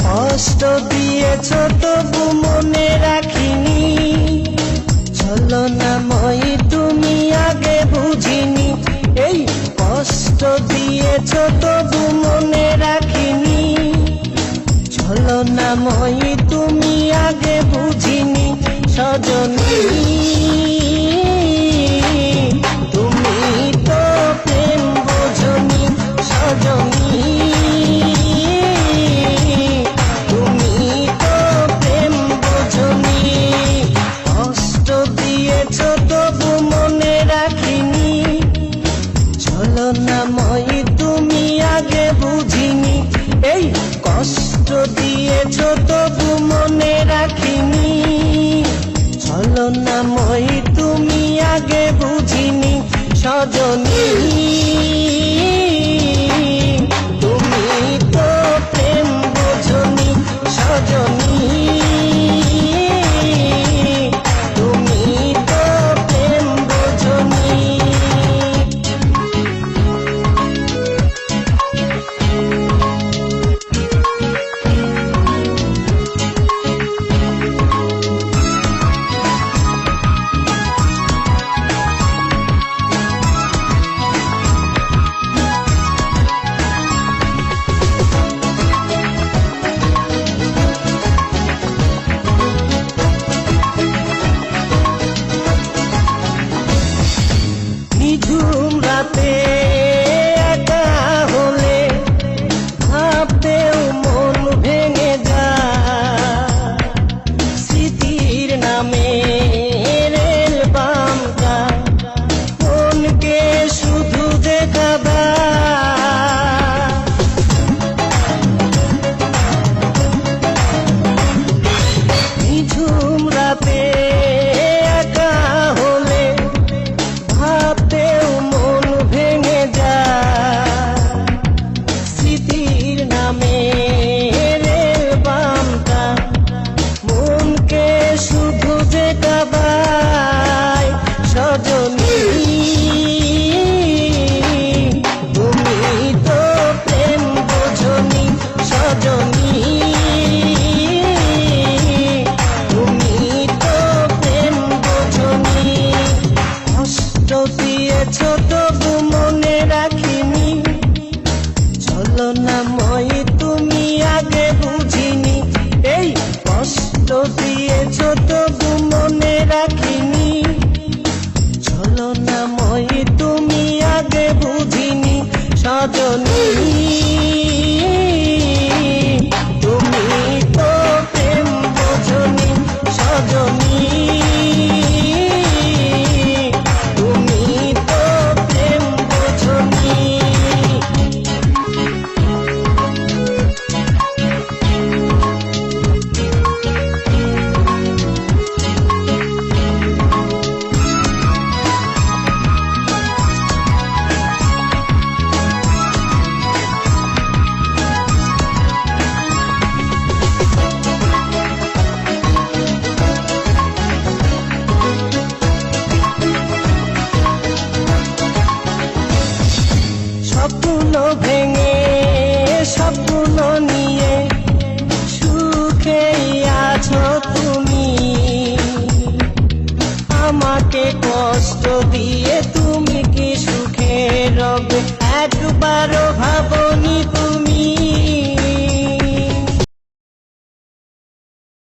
কষ্ট দিয়েছ তবু মনে রাখিনি, ছলনাময়ী তুমি আগে বুঝিনি। এই কষ্ট দিয়েছ তবু মনে রাখিনি, ছলনাময়ী তুমি আগে বুঝিনি। সজনী তুমি তো প্রেম বোঝনি, সজনী তুমি তো প্রেম বোঝনি। কষ্ট দিয়েছ তবু মনে রাখিনি, ছলনাময়ী তুমি আগে বুঝিনি। এই কষ্ট দিয়েছ তবু মনে রাখিনি, ছলনাময়ী তুমি আগে বুঝিনি। সজনী তুমি তো প্রেম বোঝনি, সজনী তুমি তো প্রেম বোঝনি। নিঝুম রাতে একা হলে ভাবতেও মন ভেঙে যায়, স্মৃতির নামে রেল বামটা মনকে শুধু দেখাবা। নিঝুম রাতে একা হলে ভাবতেও মন ভেঙে যায়, স্মৃতির নামে রেল বামটা মনকে শুধু দেখাবায়। সজনী তুমি তো প্রেম বোঝনি, সজনী তুমি তো প্রেম বোঝনি। কষ্ট দিয়েছ তবু মনে রাখিনি, ছলনাময়ী তুমি আগে বুঝিনি। এই কষ্ট দিয়েছ তবু মনে রাখিনি, ছলনাময়ী তুমি আগে বুঝিনি। সজনী তুমি তো প্রেম বোঝনি, সজনী তুমি তো প্রেম বোঝনি। স্বপ্ন ভেঙে স্বপ্ন নিয়ে সুখেই আছো তুমি, আমাকে কষ্ট দিয়ে তুমি কি সুখে রবে? একবারও ভাবো